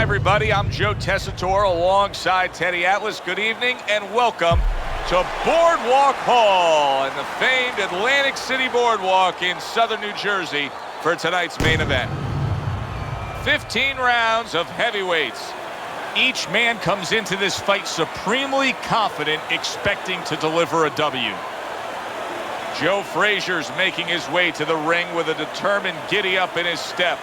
everybody. I'm Joe Tessitore alongside Teddy Atlas. Good evening and welcome to Boardwalk Hall and the famed Atlantic City Boardwalk in southern New Jersey for tonight's main event. 15 rounds of heavyweights. Each man comes into this fight supremely confident, expecting to deliver a W. Joe Frazier's making his way to the ring with a determined giddy-up in his step.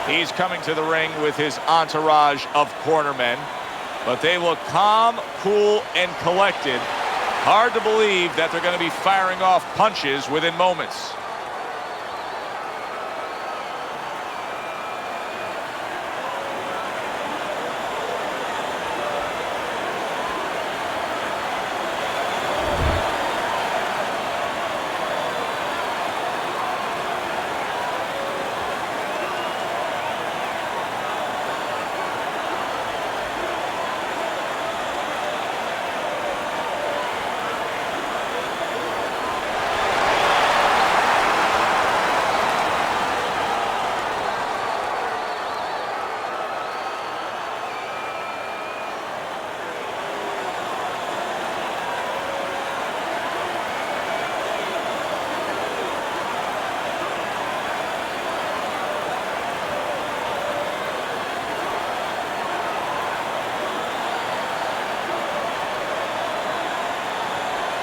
He's coming to the ring with his entourage of cornermen, but they look calm, cool, and collected. Hard to believe that they're going to be firing off punches within moments.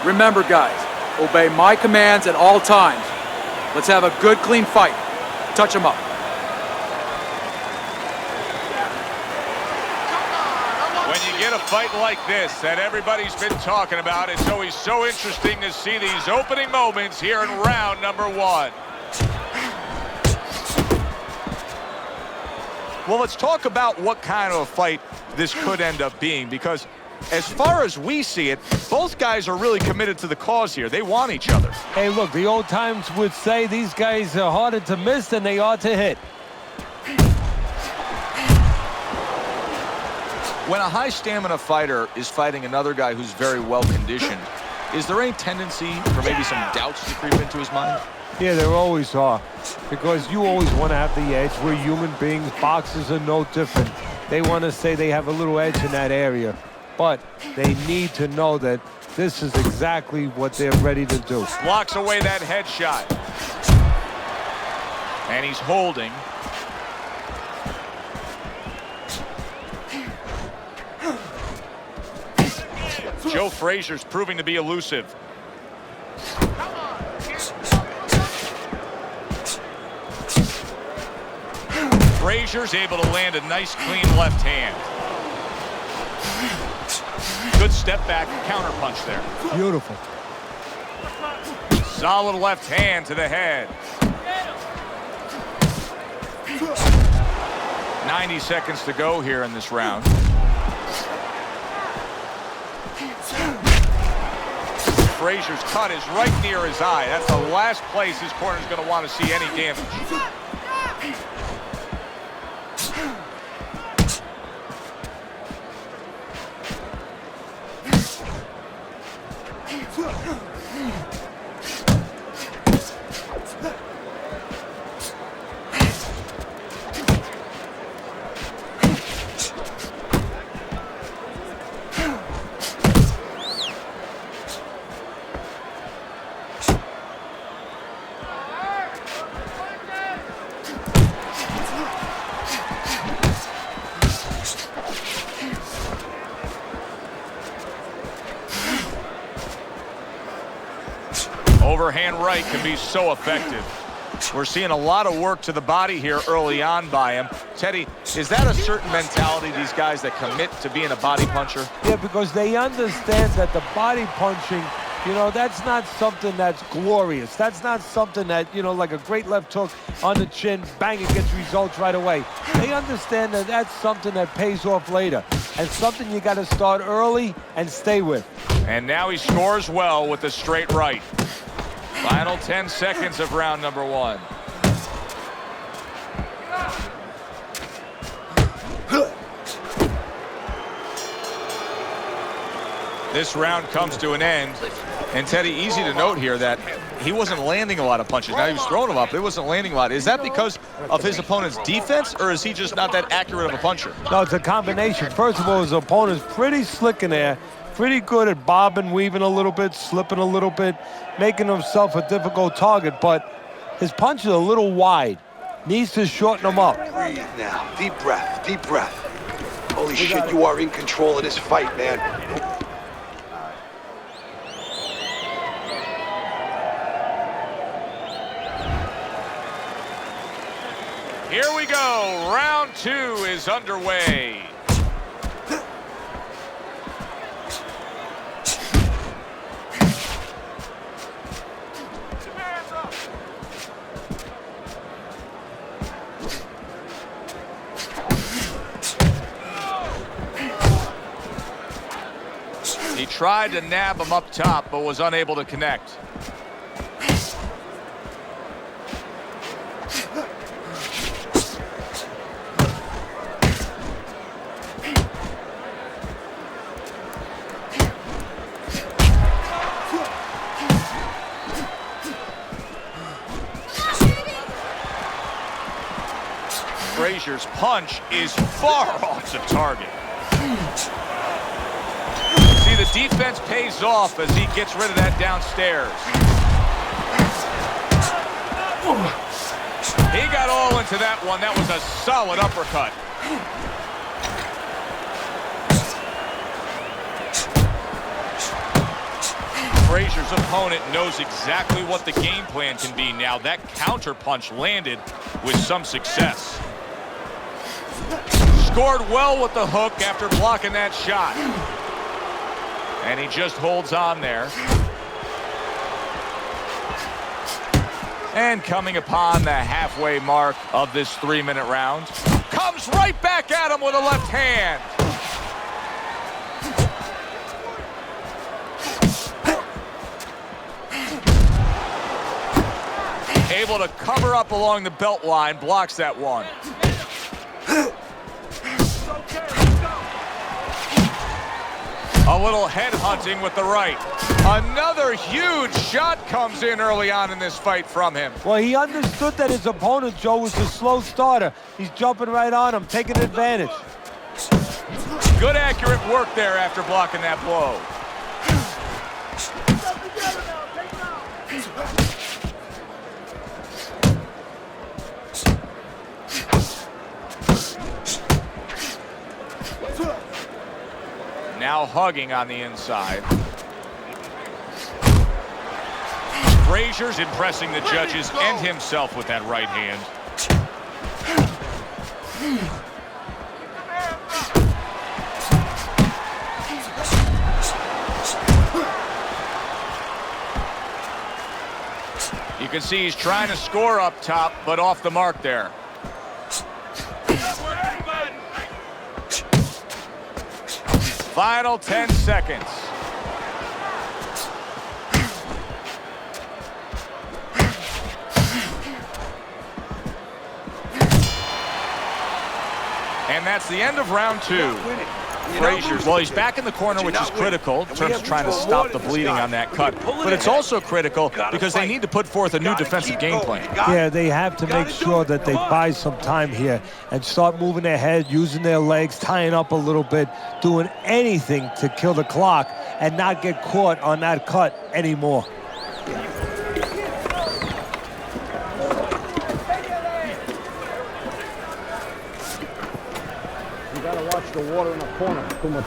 Remember, guys, obey my commands at all times. Let's have a good, clean fight. Touch them up. When you get a fight like this that everybody's been talking about, it's always so interesting to see these opening moments here in round number one. Well, let's talk about what kind of a fight this could end up being, because as far as we see it, both guys are really committed to the cause here. They want each other. Hey, look, the old times would say these guys are harder to miss than they are to hit. When a high-stamina fighter is fighting another guy who's very well-conditioned, is there any tendency for maybe some doubts to creep into his mind? Yeah, there always are, because you always want to have the edge. We're human beings. Boxers are no different. They want to say they have a little edge in that area. But they need to know that this is exactly what they're ready to do. Blocks away that headshot. And he's holding. Joe Frazier's proving to be elusive. Frazier's able to land a nice, clean left hand. Good step back counter punch there. Beautiful. Solid left hand to the head. 90 seconds to go here in this round. Frazier's cut is right near his eye. That's the last place his corner's going to want to see any damage. Overhand right can be so effective. We're seeing a lot of work to the body here early on by him. Teddy, is that a certain mentality, these guys that commit to being a body puncher? Yeah, because they understand that the body punching, you know, that's not something that's glorious. That's not something that, you know, like a great left hook on the chin, bang, it gets results right away. They understand that that's something that pays off later, and something you got to start early and stay with. And now he scores well with the straight right. Final 10 seconds of round number one. This round comes to an end. And Teddy, easy to note here that he wasn't landing a lot of punches. Now he was throwing them up, but it wasn't landing a lot. Is that because of his opponent's defense, or is he just not that accurate of a puncher? No, it's a combination. First of all, his opponent's pretty slick in there, pretty good at bobbing, weaving a little bit, slipping a little bit, making himself a difficult target, but his punch is a little wide. Needs to shorten them up. Breathe now. Deep breath. Deep breath. Holy shit, you are in control of this fight, man. Here we go. Round 2 is underway. He tried to nab him up top, but was unable to connect. Frazier's punch is far off the target. See, the defense pays off as he gets rid of that downstairs. He got all into that one. That was a solid uppercut. Frazier's opponent knows exactly what the game plan can be now. That counter punch landed with some success. Scored well with the hook after blocking that shot. And he just holds on there. And coming upon the halfway mark of this 3-minute round, comes right back at him with a left hand. Able to cover up along the belt line, blocks that one. A little head hunting with the right. Another huge shot comes in early on in this fight from him. Well, he understood that his opponent, Joe, was a slow starter. He's jumping right on him, taking advantage. Good accurate work there after blocking that blow. Now hugging on the inside. Frazier's impressing the judges and himself with that right hand. You can see he's trying to score up top, but off the mark there. Final 10 seconds. And that's the end of round 2. Frazier, well, he's back in the corner, which is critical in terms of trying to stop the bleeding on that cut. But it's also critical because they need to put forth a new defensive game plan. Yeah, they have to make sure that they buy some time here and start moving their head, using their legs, tying up a little bit, doing anything to kill the clock and not get caught on that cut anymore. Watch the water in the corner. Too much.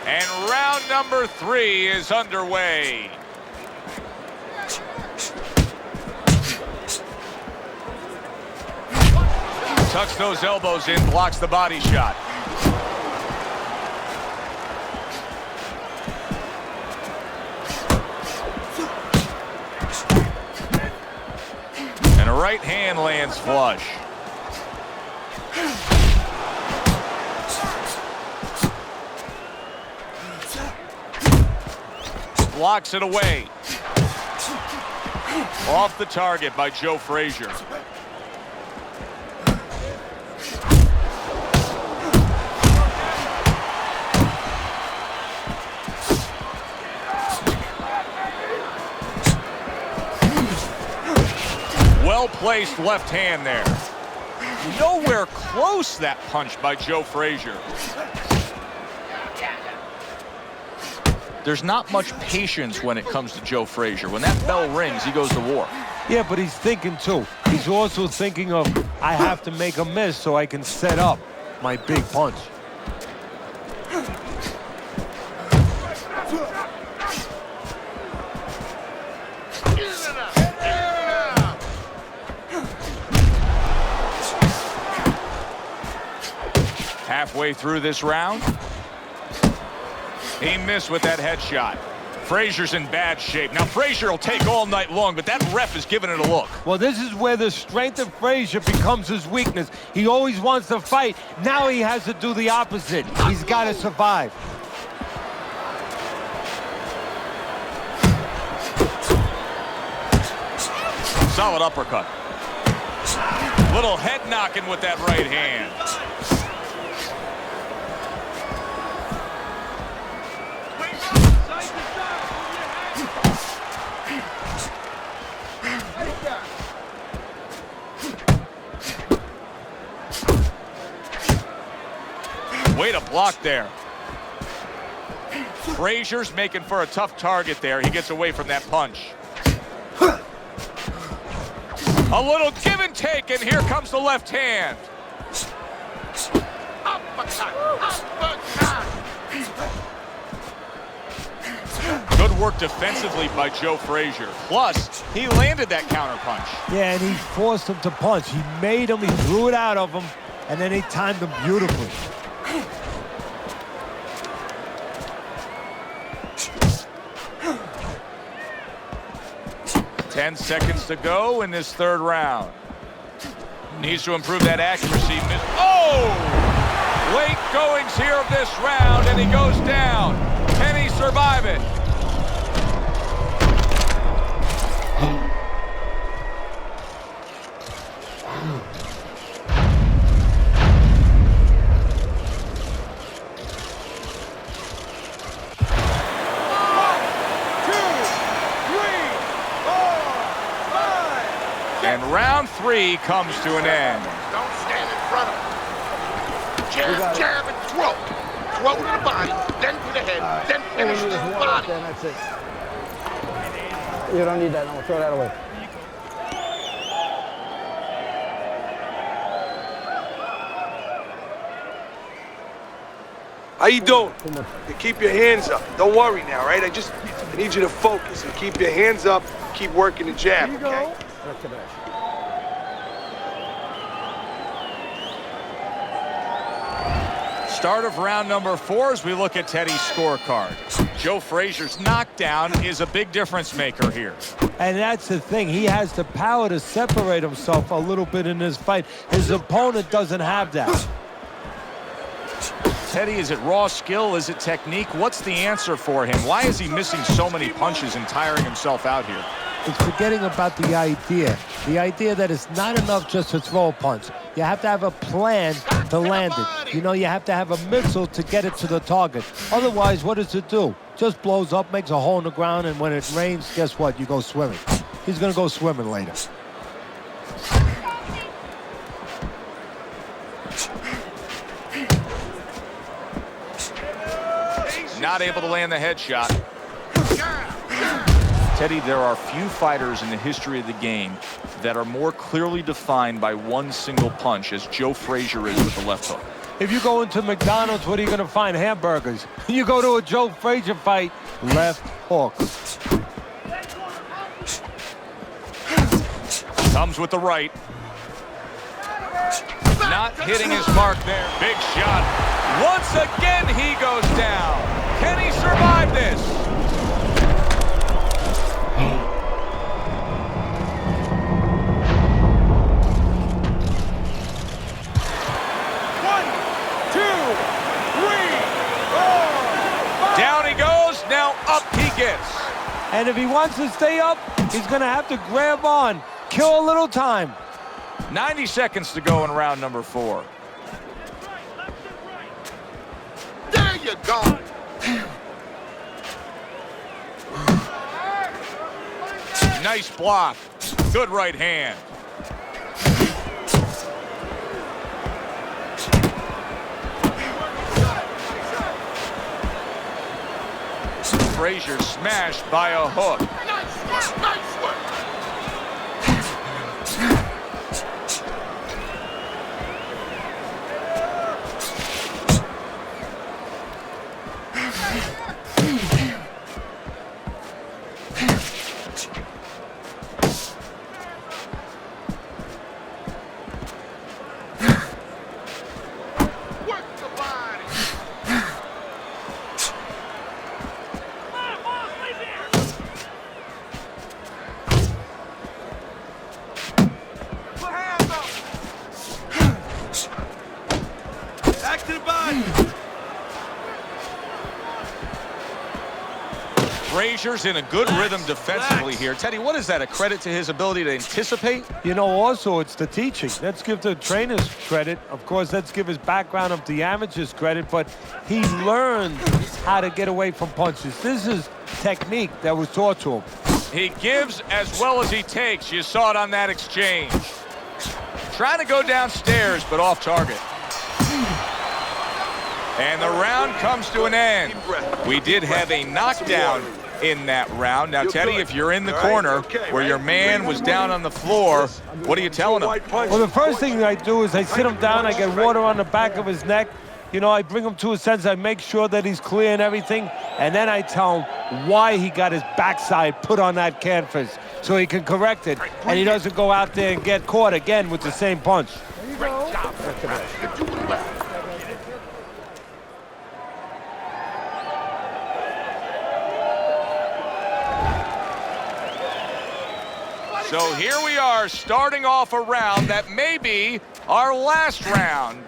And round number 3 is underway. Tucks those elbows in, blocks the body shot. And a right hand lands flush. Blocks it away. Off the target by Joe Frazier. placed left hand there. Nowhere close that punch by Joe Frazier. There's not much patience when it comes to Joe Frazier. When that bell rings, he goes to war. Yeah, but he's thinking too. He's also thinking of, I have to make a miss so I can set up my big punch. Halfway through this round, he missed with that headshot. Frazier's in bad shape. Now, Frazier will take all night long, but that ref is giving it a look. Well, this is where the strength of Frazier becomes his weakness. He always wants to fight. Now he has to do the opposite. He's got to survive. Solid uppercut. Little head knocking with that right hand. Way to block there. Frazier's making for a tough target there. He gets away from that punch. A little give and take, and here comes the left hand. Good work defensively by Joe Frazier. Plus, he landed that counter punch. Yeah, and he forced him to punch. He made him, he threw it out of him, and then he timed him beautifully. 10 seconds to go in this third round. Needs to improve that accuracy. Oh! Late goings here of this round, and he goes down. Can he survive it? And round 3 comes to an end. Don't stand in front of him. Jab, jab, and throw. Throw to the body, then to the head, then finish to the body. That's it. You don't need that. No, throw that away. How you doing? You keep your hands up. Don't worry now, right? I need you to focus and keep your hands up. Keep working the jab, okay? Start of round number 4 as we look at Teddy's scorecard. Joe Frazier's knockdown is a big difference maker here. And that's the thing. He has the power to separate himself a little bit in this fight. His opponent doesn't have that. Teddy, is it raw skill? Is it technique? What's the answer for him? Why is he missing so many punches and tiring himself out here? It's forgetting about the idea that it's not enough just to throw a punch. You have to have a plan to land it. You know, you have to have a missile to get it to the target. Otherwise, what does it do? Just blows up, makes a hole in the ground, and when it rains, guess what? You go swimming. He's going to go swimming later. Not able to land the headshot. Teddy, there are few fighters in the history of the game that are more clearly defined by one single punch as Joe Frazier is with the left hook. If you go into McDonald's, what are you going to find? Hamburgers. You go to a Joe Frazier fight, left hook. Comes with the right. Not hitting his mark there. Big shot. Once again, he goes down. Can he survive this? Down he goes, now up he gets. And if he wants to stay up, he's going to have to grab on. Kill a little time. 90 seconds to go in round number 4. There you go. Nice block. Good right hand. Frazier smashed by a hook. Nice work, nice work. Work the body. Put hands up. Back to the body. Frazier's in a good rhythm defensively here. Teddy, what is that? A credit to his ability to anticipate? You know, also, it's the teaching. Let's give the trainers credit. Of course, let's give his background of the amateurs credit, but he learned how to get away from punches. This is technique that was taught to him. He gives as well as he takes. You saw it on that exchange. Trying to go downstairs, but off target. And the round comes to an end. We did have a knockdown in that round. Now, Teddy, if you're in the corner where your man was down on the floor, what are you telling him? Well, the first thing I do is I sit him down, I get water on the back of his neck. You know, I bring him to a sense, I make sure that he's clear and everything, and then I tell him why he got his backside put on that canvas so he can correct it, and he doesn't go out there and get caught again with the same punch. Great job, Frazier. You're doing well. So here we are, starting off a round that may be our last round.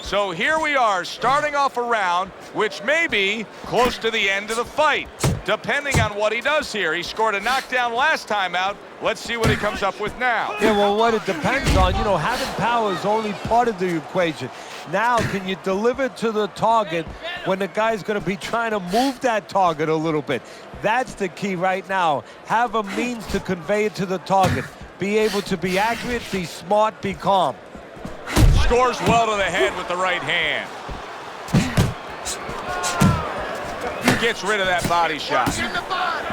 So here we are, starting off a round which may be close to the end of the fight, depending on what he does here. He scored a knockdown last time out. Let's see what he comes up with now. Yeah, well, what it depends on, you know, having power is only part of the equation. Now, can you deliver to the target when the guy's going to be trying to move that target a little bit? That's the key right now. Have a means to convey it to the target. Be able to be accurate, be smart, be calm. Scores well to the head with the right hand. Gets rid of that body shot. In the body.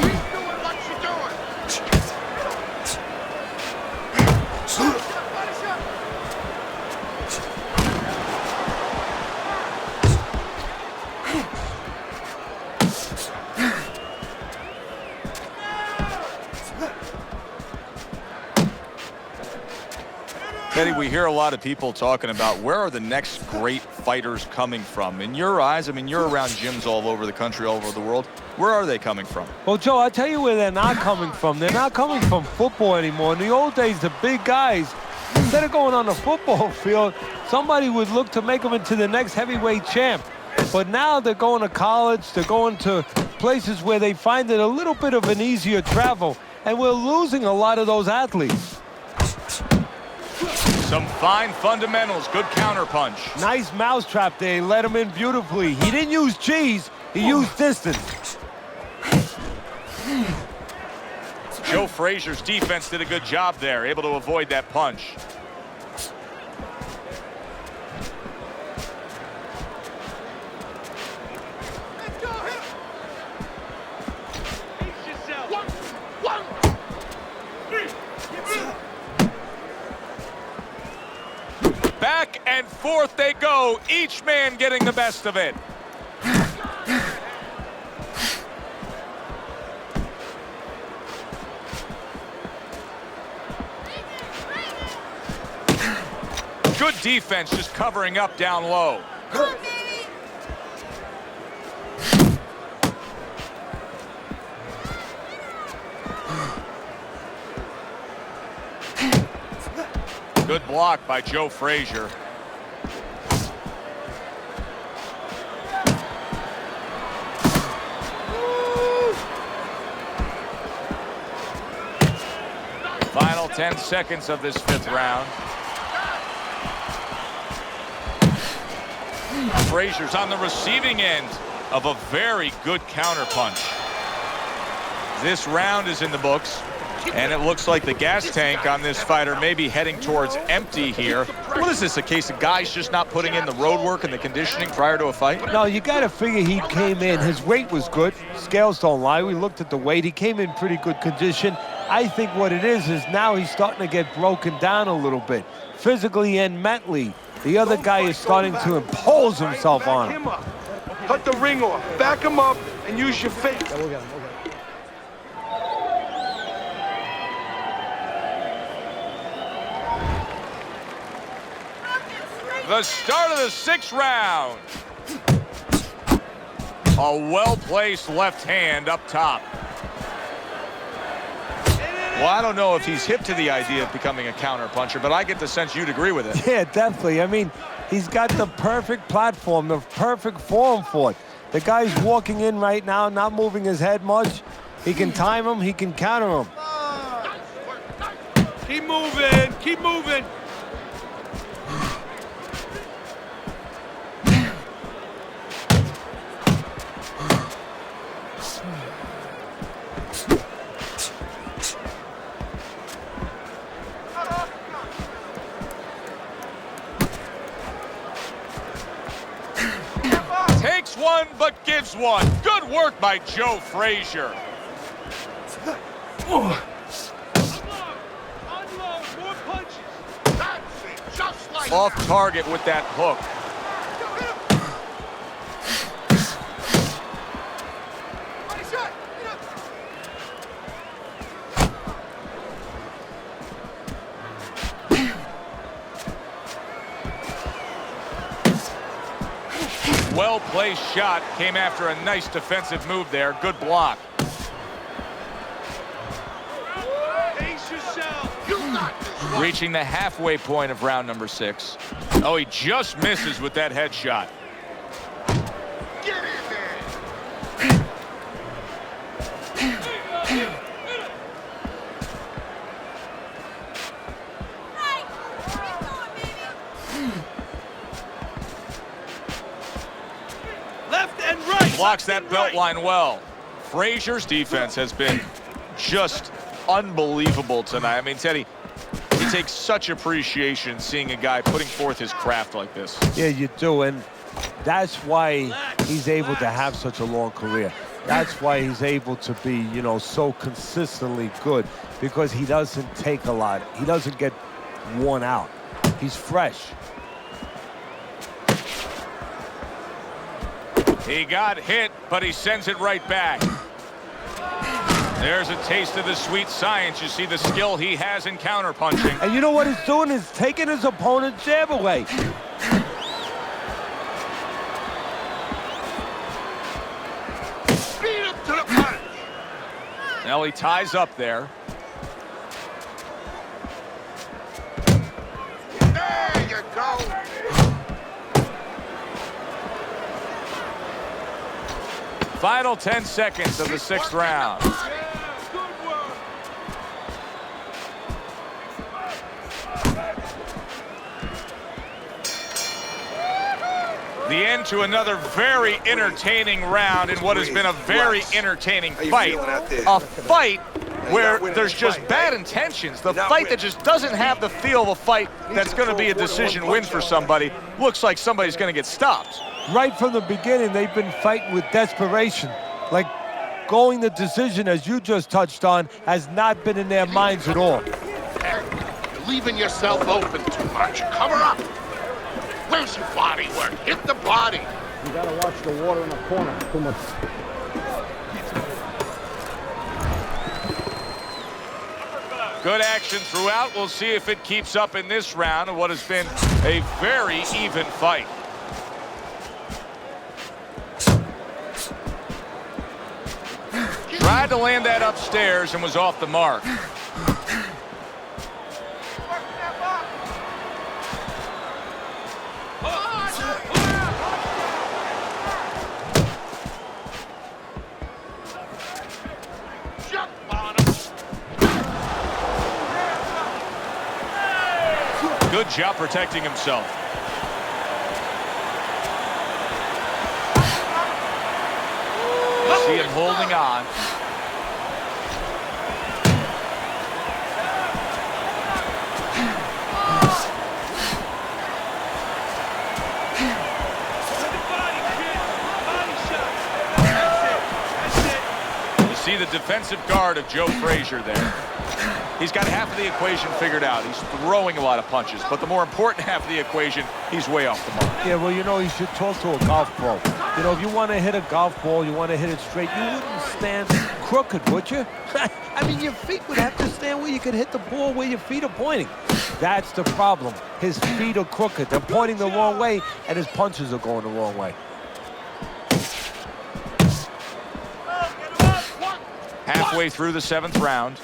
Keep doing what you're doing. Teddy, we hear a lot of people talking about where are the next great fighters coming from. In your eyes, I mean, you're around gyms all over the country, all over the world. Where are they coming from? Well, Joe, I'll tell you where they're not coming from. They're not coming from football anymore. In the old days, the big guys, instead of going on the football field, somebody would look to make them into the next heavyweight champ. But now they're going to college, they're going to places where they find it a little bit of an easier travel, and we're losing a lot of those athletes. Some fine fundamentals, good counterpunch. Nice mousetrap there, he let him in beautifully. He didn't use cheese, he used distance. Joe Frazier's defense did a good job there, able to avoid that punch. Back and forth they go, each man getting the best of it. Good defense, just covering up down low. Good block by Joe Frazier. Final 10 seconds of this fifth round. Frazier's on the receiving end of a very good counterpunch. This round is in the books. And it looks like the gas tank on this fighter may be heading towards empty here. What is this, a case of guys just not putting in the road work and the conditioning prior to a fight? No, you got to figure he came in. His weight was good. Scales don't lie. We looked at the weight. He came in pretty good condition. I think what it is now he's starting to get broken down a little bit, physically and mentally. The other guy is starting to impose himself on him. Back him up. Cut the ring off. Back him up and use your face. Yeah, we'll get him. The start of the 6th round. A well-placed left hand up top. Well, I don't know if he's hip to the idea of becoming a counter-puncher, but I get the sense you'd agree with it. Yeah, definitely. I mean, he's got the perfect platform, the perfect form for it. The guy's walking in right now, not moving his head much. He can time him, he can counter him. Keep moving. Keep moving. Takes one, but gives one. Good work by Joe Frazier. Unload. More punches. That's it, just like Off that. target with that hook. Well-placed shot came after a nice defensive move there. Good block. Pace yourself. You got this one. Reaching the halfway point of round number 6. Oh, he just misses with that headshot. Get in there. Left and right. Blocks that belt line well. Frazier's defense has been just unbelievable tonight. I mean, Teddy, it takes such appreciation seeing a guy putting forth his craft like this. Yeah, you do, and that's why he's able to have such a long career. That's why he's able to be, you know, so consistently good, because he doesn't take a lot. He doesn't get worn out. He's fresh. He got hit, but he sends it right back. There's a taste of the sweet science. You see the skill he has in counterpunching. And you know what he's doing is taking his opponent's jab away. Beat him to the punch. Now he ties up there. There you go. Final 10 seconds of the 6th round. Good work. The end to another very entertaining round in what has been a very entertaining How you fight. feeling out there? A fight where winning there's the just fight, bad right? intentions. The You're not fight that winning. just doesn't have the feel of a fight that's going to be a throw decision one win punch for out. somebody. Looks like somebody's going to get stopped. Right from the beginning, they've been fighting with desperation. Like going the decision, as you just touched on, has not been in their minds at all. You're leaving yourself open too much. Cover up. Where's your body work? Hit the body. You gotta watch the water in the corner. Too much. Good action throughout. We'll see if it keeps up in this round of what has been a very even fight. Tried to land that upstairs and was off the mark. Jump on him. Good job protecting himself. See him holding on. defensive guard of Joe Frazier there. He's got half of the equation figured out. He's throwing a lot of punches, but the more important half of the equation, he's way off the mark. Yeah, well, you know, you should talk to a golf pro. You know, if you want to hit a golf ball, you want to hit it straight, you wouldn't stand crooked, would you? I mean, your feet would have to stand where you could hit the ball where your feet are pointing. That's the problem. His feet are crooked. They're pointing the wrong way, and his punches are going the wrong way. Halfway through the 7th round.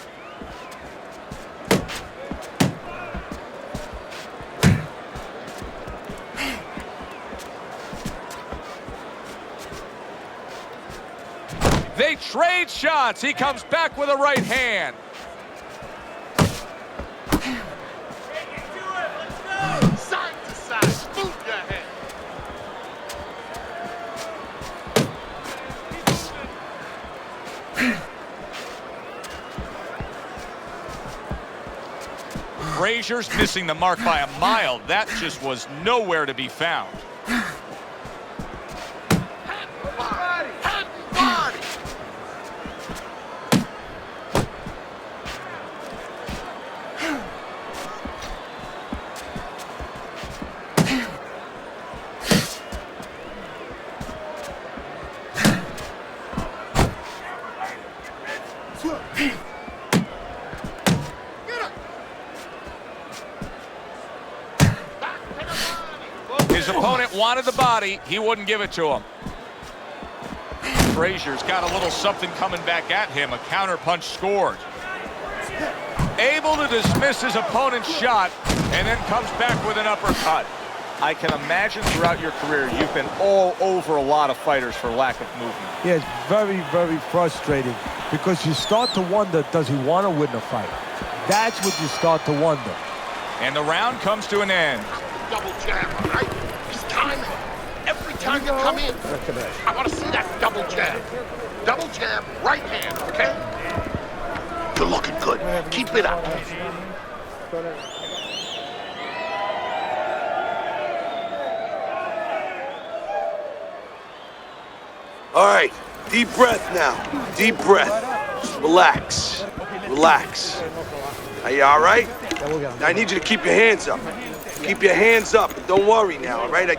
They trade shots. He comes back with a right hand. Side to side. Move your head. Frazier's missing the mark by a mile. That just was nowhere to be found. His opponent wanted the body. He wouldn't give it to him. Frazier's got a little something coming back at him. A counter punch scored. Able to dismiss his opponent's shot and then comes back with an uppercut. I can imagine throughout your career you've been all over a lot of fighters for lack of movement. Yeah, it's very, very frustrating because you start to wonder, does he want to win the fight? That's what you start to wonder. And the round comes to an end. Double jab, all right? This time, every time you come in, I want to see that double jab. Double jab, right hand, okay? You're looking good. Keep it up. All right, deep breath now. Deep breath. Just relax. Relax. Are you all right? I need you to keep your hands up. Keep your hands up. And don't worry now, all right? I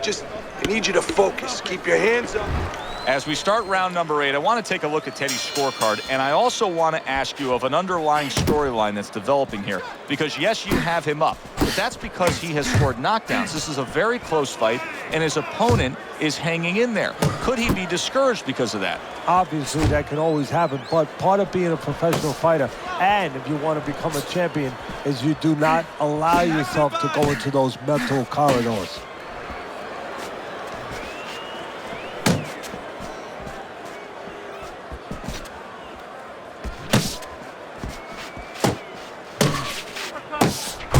need you to focus. Keep your hands up. As we start round number 8, I want to take a look at Teddy's scorecard, and I also want to ask you of an underlying storyline that's developing here. Because, yes, you have him up, but that's because he has scored knockdowns. This is a very close fight, and his opponent is hanging in there. Could he be discouraged because of that? Obviously, that can always happen, but part of being a professional fighter, and if you want to become a champion, is you do not allow yourself to go into those mental corridors.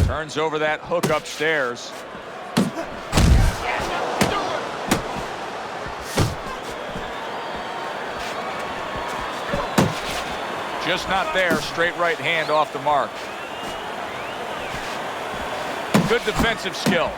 Turns over that hook upstairs. Just not there. Straight right hand off the mark. Good defensive skill.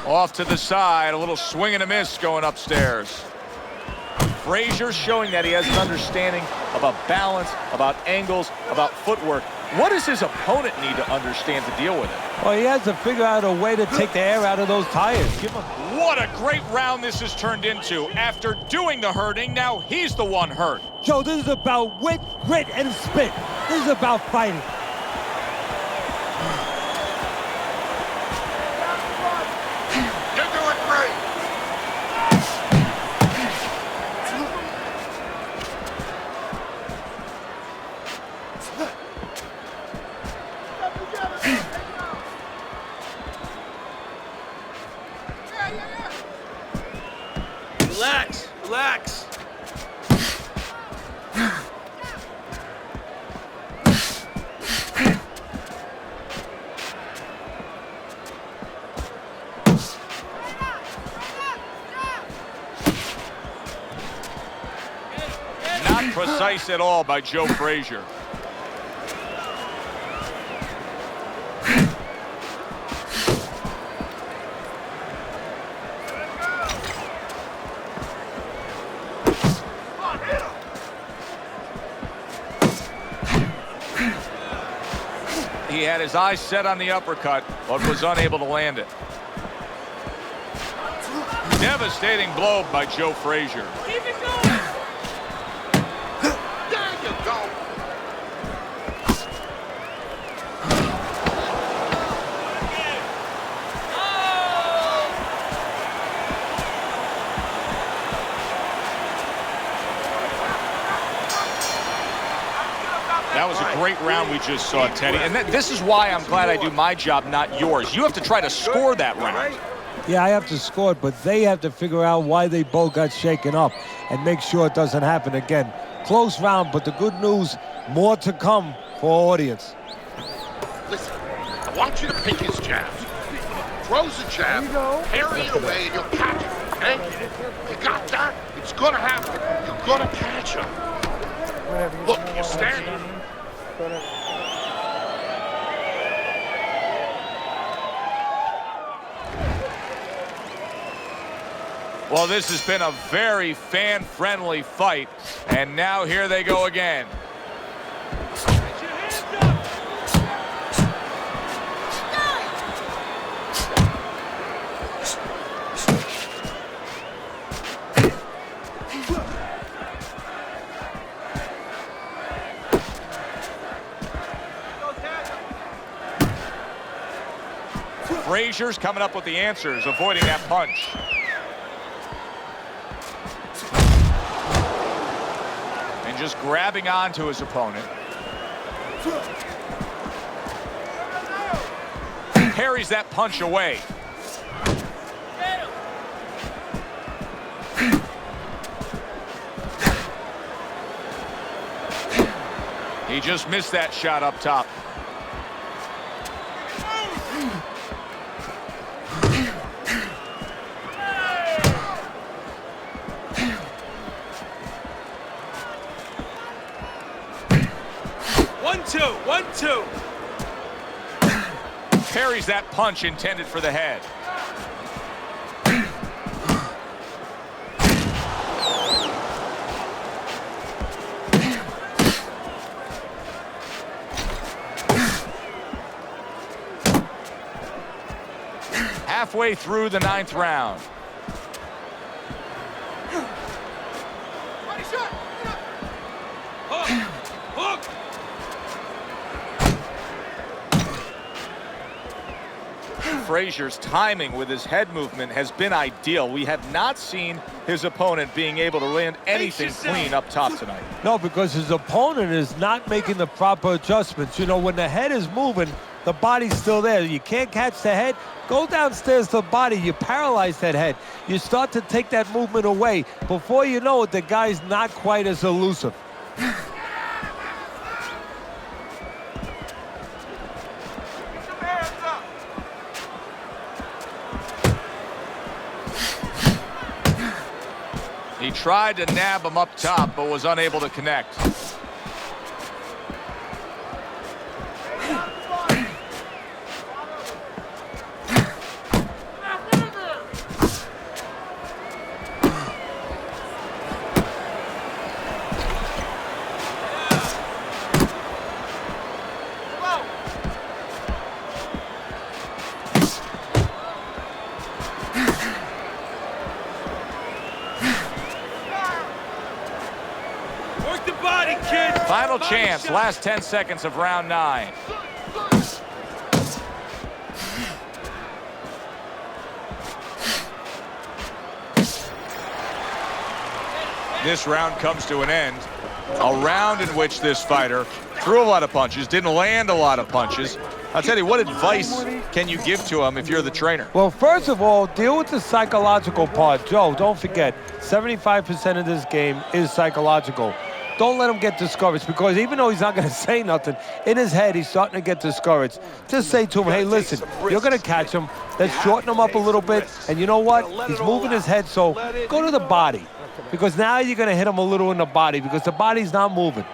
Off to the side, a little swing and a miss going upstairs. Frazier showing that he has an understanding about balance, about angles, about footwork. What does his opponent need to understand to deal with it? Well, he has to figure out a way to take the air out of those tires. Give him. What a great round this has turned into. After doing the hurting, now he's the one hurt. Joe, this is about wit, grit, and spit. This is about fighting. Relax. Relax. Not precise at all by Joe Frazier. He had his eyes set on the uppercut, but was unable to land it. Devastating blow by Joe Frazier. Keep it going. There you go. That was a great round we just saw, Teddy. And this is why I'm glad I do my job, not yours. You have to try to score that round. Yeah, I have to score it, but they have to figure out why they both got shaken up and make sure it doesn't happen again. Close round, but the good news, more to come for our audience. Listen, I want you to pick his jabs. Throws a jab, parry it away, and you'll catch it, okay? You got that? It's gonna happen. You're gonna catch him. Look, you're standing. Well, this has been a very fan-friendly fight, and now here they go again. Frazier's coming up with the answers, avoiding that punch. And just grabbing onto his opponent. Parries that punch away. He just missed that shot up top. One, two. Parries that punch intended for the head. Halfway through the 9th round. Frazier's timing with his head movement has been ideal. We have not seen his opponent being able to land anything clean up top tonight. No, because his opponent is not making the proper adjustments. You know, when the head is moving, the body's still there. You can't catch the head, go downstairs to the body. You paralyze that head. You start to take that movement away. Before you know it, the guy's not quite as elusive. He tried to nab him up top, but was unable to connect. Final chance, last 10 seconds of round 9. This round comes to an end. A round in which this fighter threw a lot of punches, didn't land a lot of punches. I'll tell you, what advice can you give to him if you're the trainer? Well, first of all, deal with the psychological part. Joe, don't forget, 75% of this game is psychological. Don't let him get discouraged, because even though he's not going to say nothing, in his head, he's starting to get discouraged. Just say to him, hey, listen, you're going to catch him. Let's shorten him up a little bit. And you know what? He's moving his head, so go to the body. because now you're going to hit him a little in the body because the body's not moving.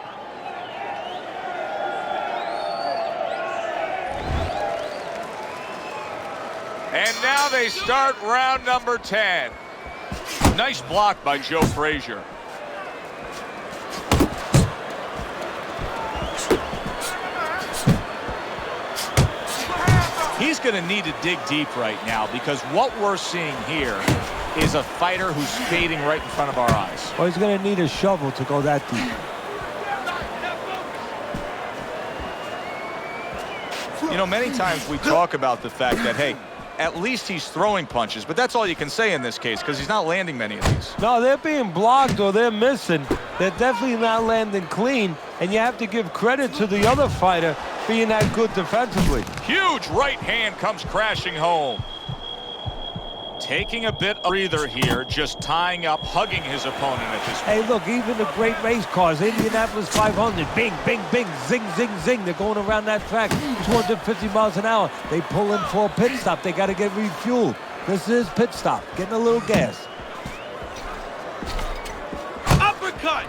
And now they start round number 10. Nice block by Joe Frazier. He's going to need to dig deep right now because what we're seeing here is a fighter who's fading right in front of our eyes. Well, he's going to need a shovel to go that deep. You know, many times we talk about the fact that, hey, at least he's throwing punches, but that's all you can say in this case because he's not landing many of these. No, they're being blocked or they're missing. They're definitely not landing clean, and you have to give credit to the other fighter being that good defensively. Huge right hand comes crashing home. Taking a bit of breather here, just tying up, hugging his opponent at this point. Hey, look, even the great race cars, Indianapolis 500, bing, bing, bing, zing, zing, zing. They're going around that track 250 miles an hour. They pull in for a pit stop. They got to get refueled. This is pit stop, getting a little gas. Uppercut!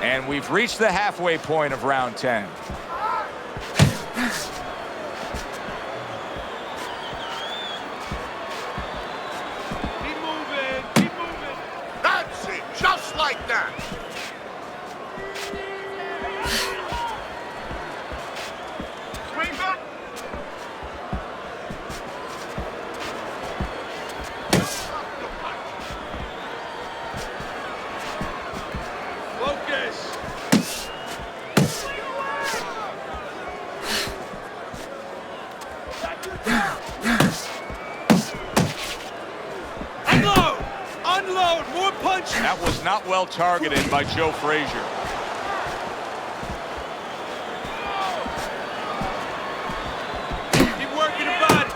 And we've reached the halfway point of round 10. Keep moving, keep moving. That's it, just like that. Swing back. Focus. Unload! Unload! More punch! That was not well targeted by Joe Frazier. Keep working the body.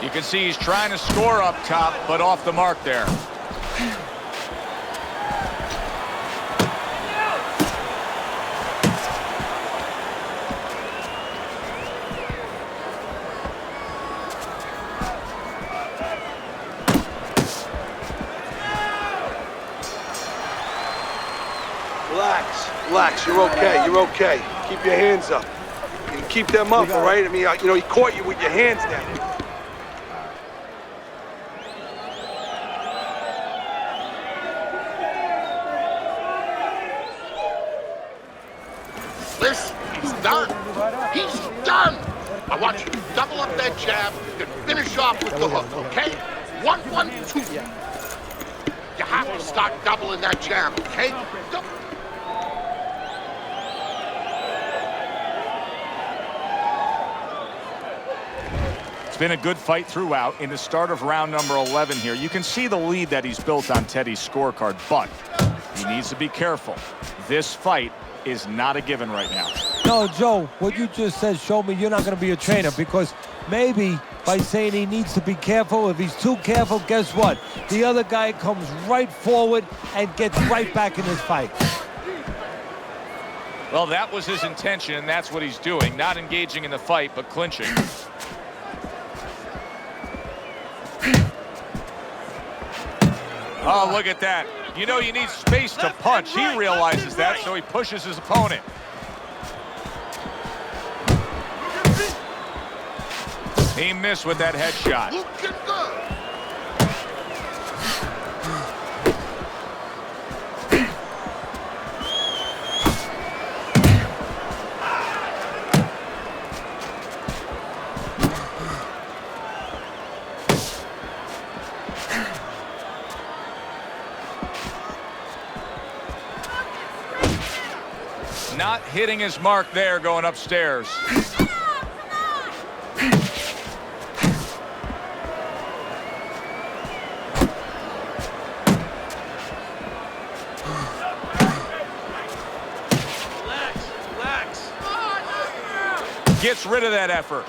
You can see he's trying to score up top, but off the mark there. Relax, relax, you're okay, you're okay. Keep your hands up. You can keep them up, all right? I mean, you know, he caught you with your hands down. Listen, he's done. He's done. I want you to double up that jab and finish off with the hook, okay? 1, 1, 2. You have to start doubling that jab, okay? It's been a good fight throughout. In the start of round number 11 here, you can see the lead that he's built on Teddy's scorecard, but he needs to be careful. This fight is not a given right now. No, Joe, what you just said showed me you're not going to be a trainer because maybe by saying he needs to be careful, if he's too careful, guess what? The other guy comes right forward and gets right back in his fight. Well, that was his intention, and that's what he's doing. Not engaging in the fight, but clinching. Oh, look at that. You know you need space to punch. He realizes that, so he pushes his opponent. He missed with that headshot. Looking good. Not hitting his mark there going upstairs. Gets rid of that effort.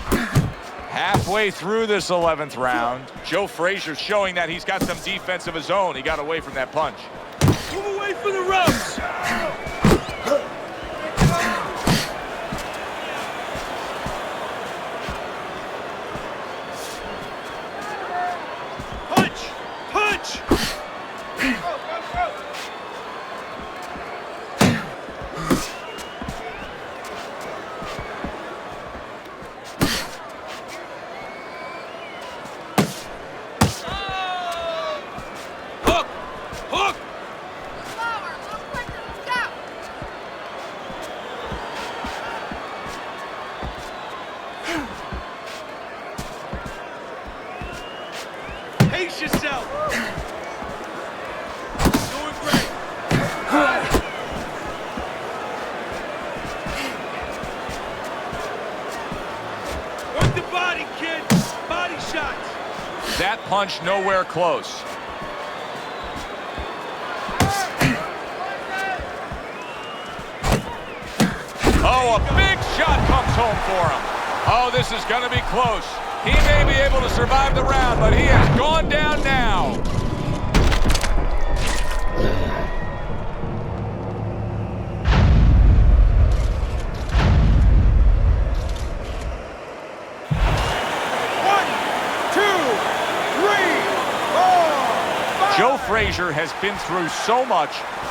Halfway through this 11th round, Joe Frazier showing that he's got some defense of his own. He got away from that punch. Move away from the ropes. Punch! Punch! Hook! Hook! Pace yourself! Doing great! Work the body, kid! Body shots! That punch nowhere close. Oh, a big shot comes home for him. Oh, this is going to be close. He may be able to survive the round, but he has gone down now. Joe Frazier has been through so much.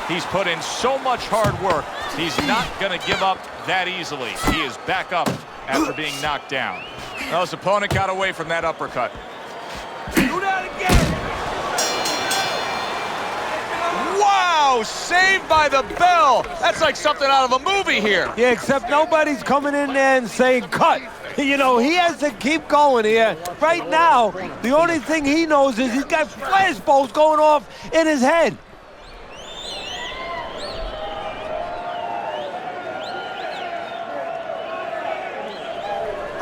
He's put in so much hard work. He's not going to give up that easily. He is back up after being knocked down. Well, his opponent got away from that uppercut. Do that again! Wow, saved by the bell. That's like something out of a movie here. Yeah, except nobody's coming in there and saying cut. You know, he has to keep going here. Right now, the only thing he knows is he's got flashballs going off in his head.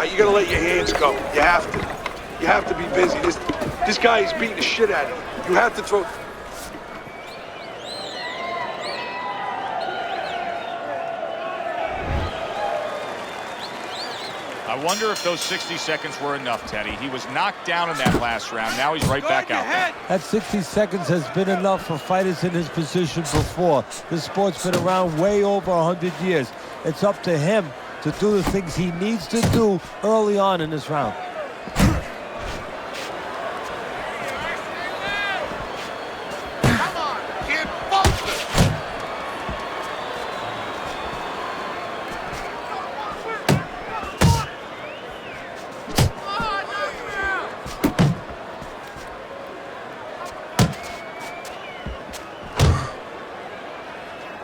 You gotta let your hands go. You have to. You have to be busy. This guy is beating the shit out of you. You have to throw. I wonder if those 60 seconds were enough, Teddy. He was knocked down in that last round. Now he's right back out there. That 60 seconds has been enough for fighters in his position before. This sport's been around way over 100 years. It's up to him to do the things he needs to do early on in this round. Come on, kid, focus!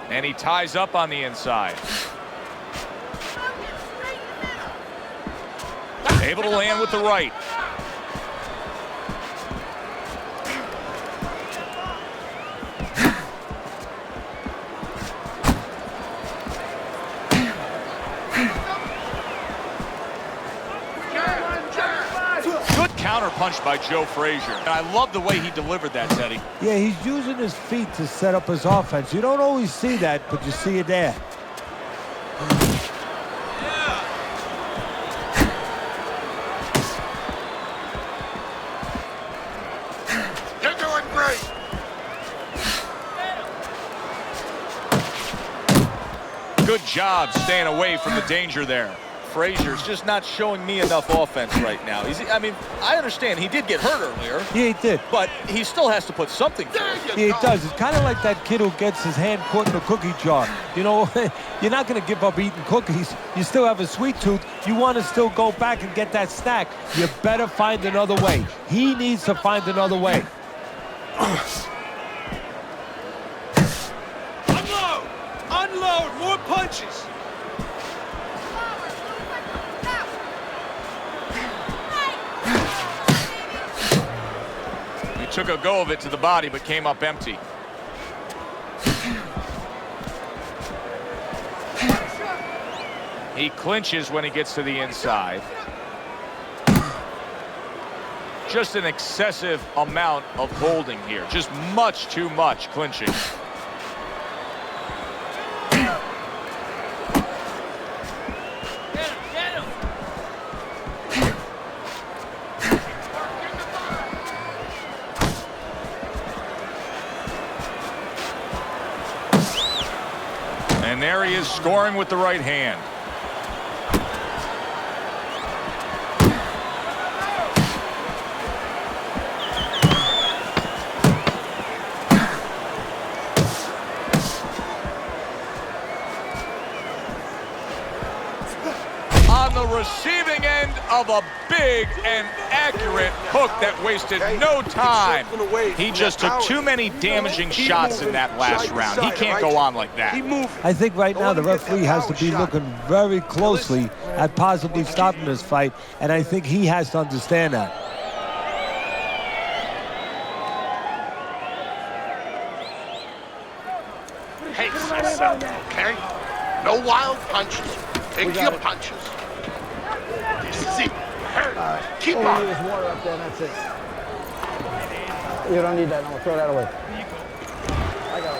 And he ties up on the inside. Able to land with the right. Good counter punch by Joe Frazier. And I love the way he delivered that, Teddy. Yeah, he's using his feet to set up his offense. You don't always see that, but you see it there. You're doing great! Good job staying away from the danger there. Frazier's just not showing me enough offense right now. I mean, I understand he did get hurt earlier. Yeah, he did. But he still has to put something through. Yeah, he does. It's kind of like that kid who gets his hand caught in a cookie jar. You know, you're not going to give up eating cookies. You still have a sweet tooth. You want to still go back and get that snack. You better find another way. He needs to find another way. Unload! Unload! More punches! He took a go of it to the body, but came up empty. He clinches when he gets to the inside. Just an excessive amount of holding here. Just much too much clinching. And there he is scoring with the right hand. On the receiving end of a big and accurate hook that wasted no time. He just took too many damaging shots in that last round. He can't go on like that. I think right now the referee has to be looking very closely at possibly stopping this fight, and I think he has to understand that. Hey, listen, okay? No wild punches. Take your punches. This is it. Keep All on. you need is water up there, that's it. You don't need that, no, throw that away. I got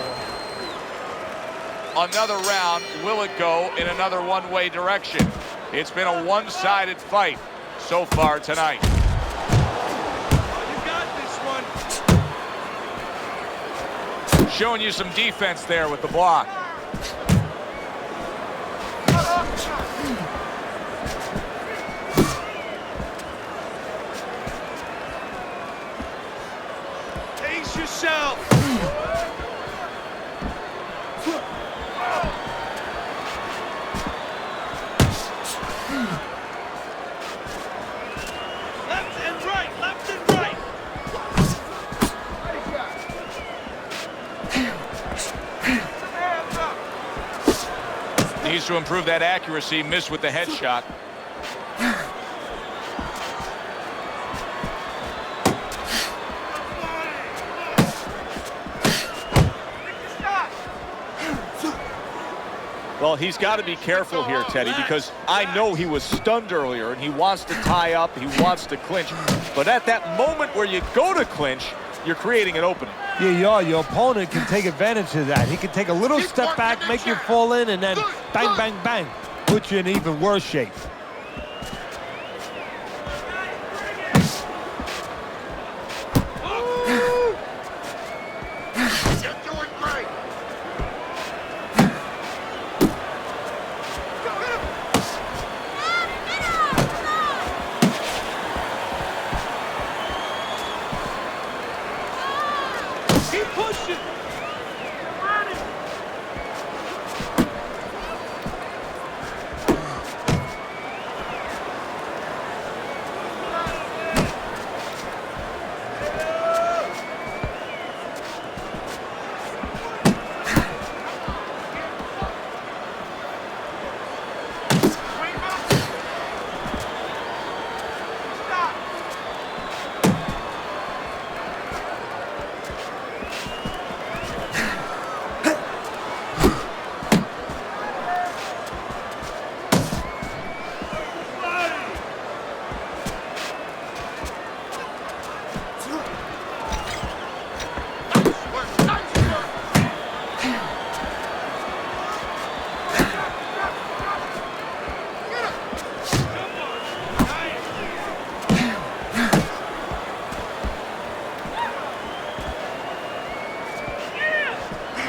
it. Another round. Will it go in another one-way direction? It's been a one-sided fight so far tonight. You got this one. Showing you some defense there with the block. Pace yourself. Left and right, left and right. Needs to improve that accuracy. Missed with the headshot. Well, he's got to be careful here, Teddy, because I know he was stunned earlier and he wants to tie up, he wants to clinch. But at that moment where you go to clinch, you're creating an opening. Yeah, you are. Your opponent can take advantage of that. He can take a little step back, make you fall in, and then bang, bang, bang, put you in even worse shape. You're doing great. Keep pushing.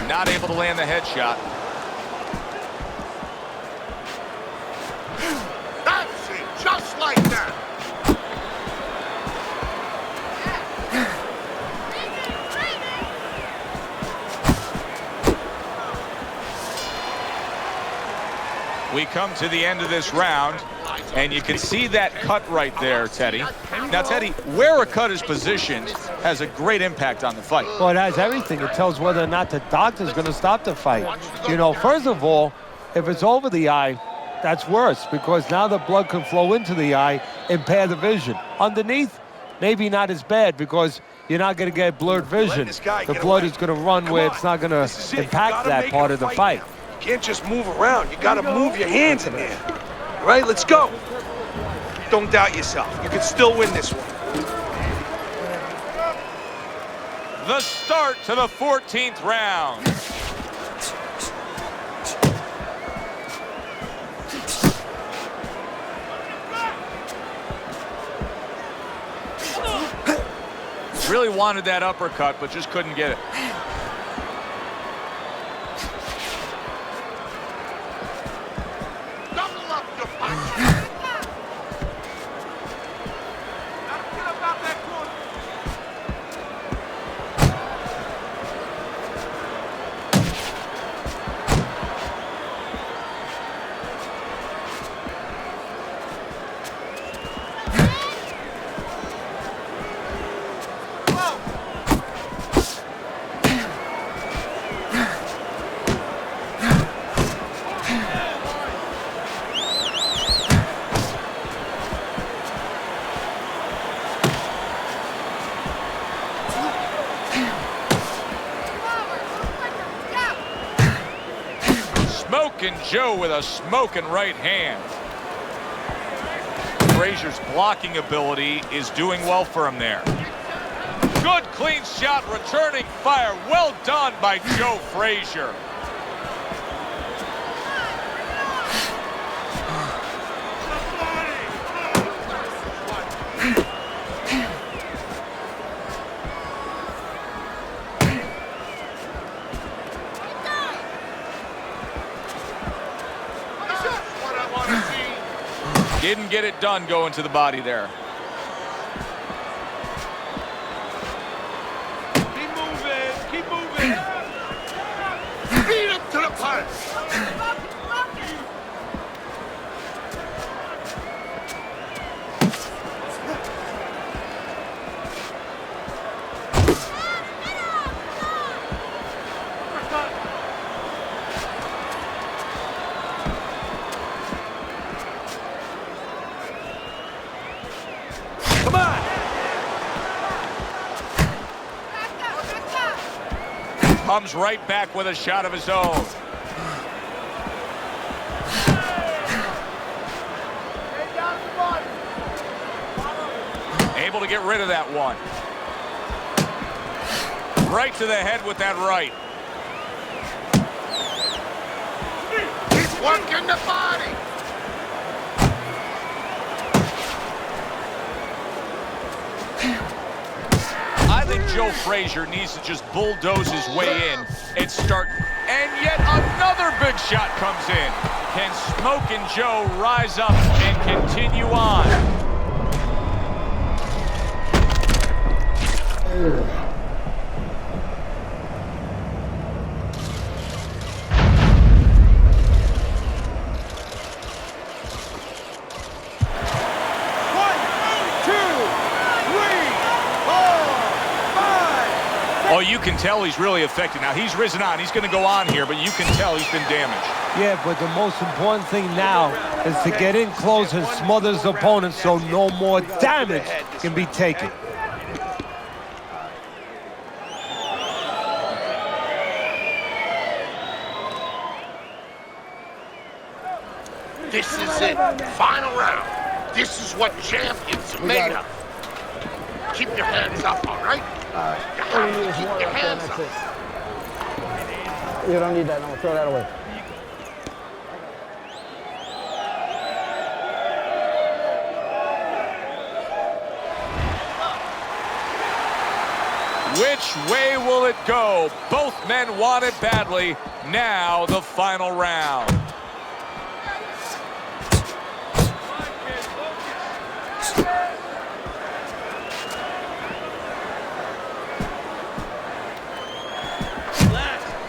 Not able to land the headshot. That's it, just like that. We come to the end of this round, and you can see that cut right there, Teddy. Now, Teddy, where a cut is positioned has a great impact on the fight. Well, it has everything. It tells whether or not the doctor's going to stop the fight. You know, first of all, if it's over the eye, that's worse, because now the blood can flow into the eye, impair the vision. Underneath, maybe not as bad, because you're not going to get blurred vision. The blood is going to run where it's not going to impact that part of the fight. You can't just move around. You got to move your hands in there. All right, let's go. Don't doubt yourself. You can still win this one. The start to the 14th round. Really wanted that uppercut, but just couldn't get it. Double up your punch. Smoking Joe with a smoking right hand. Frazier's blocking ability is doing well for him there. Good clean shot, returning fire. Well done by Joe Frazier. Didn't get it done going to the body there. Keep moving, keep moving. Beat him to the punch. Come on. Comes right back with a shot of his own. Able to get rid of that one. Right to the head with that right. He's working the body. I think Joe Frazier needs to just bulldoze his way in and start. And yet another big shot comes in. Can Smokin' Joe rise up and continue on? Oh, you can tell he's really affected. Now, he's risen on. He's going to go on here, but you can tell he's been damaged. Yeah, but the most important thing now is to get in close and smother his opponent so no more damage can be taken. This is it. Final round. This is what champions are made of. Keep your hands up, all right? You have to keep your hands up. You don't need that no more. Throw that away. Which way will it go? Both men want it badly. Now the final round.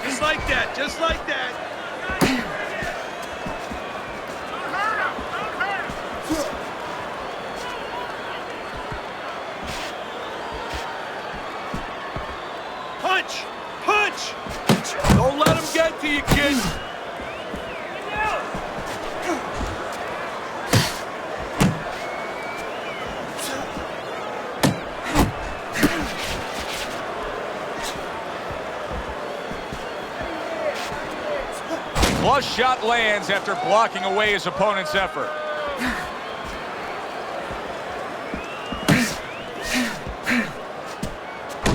Just like that, just like that. Punch! Punch! Don't let him get to you, kid. Plus shot lands after blocking away his opponent's effort.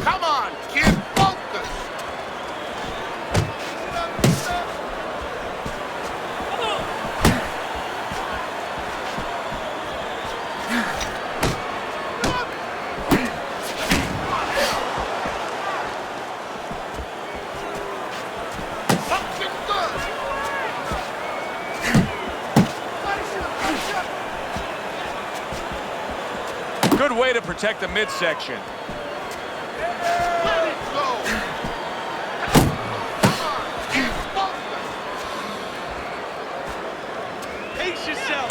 Come on, kid, focus. Something good. Good way to protect the midsection. Let it go. Come on, kid, focus. Pace yourself.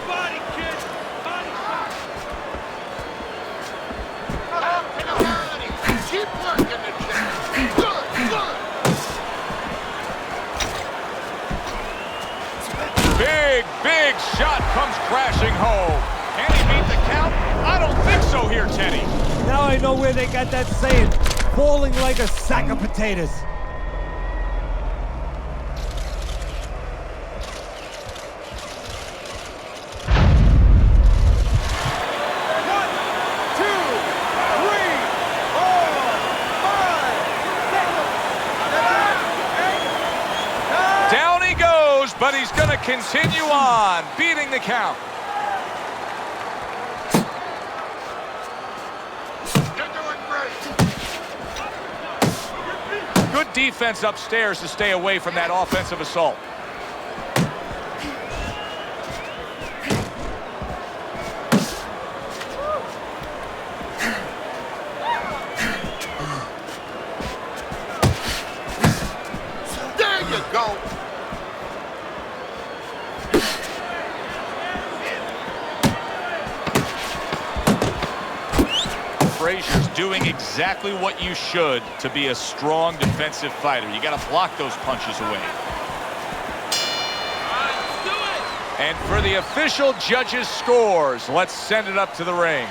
Body, kid. Body shot. Talk to the body. Keep working the jab. Good, good. Big shot comes crashing home. Can he beat the count? I don't think so here, Teddy. Now I know where they got that saying, falling like a sack of potatoes. Down he goes, but he's going to continue on, beating the count. You're doing great. Good defense upstairs to stay away from that offensive assault. There you go. Frazier's doing exactly what you should to be a strong defensive fighter. You got to block those punches away. And for the official judges' scores, let's send it up to the ring.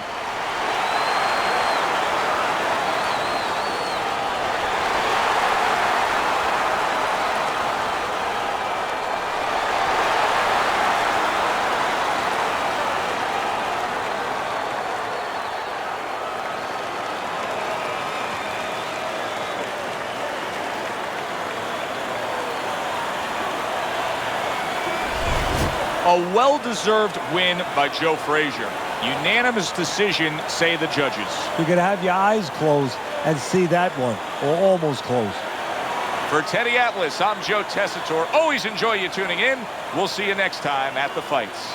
A well-deserved win by Joe Frazier. Unanimous decision, say the judges. You're going to have your eyes closed and see that one, or almost closed. For Teddy Atlas, I'm Joe Tessitore. Always enjoy you tuning in. We'll see you next time at the fights.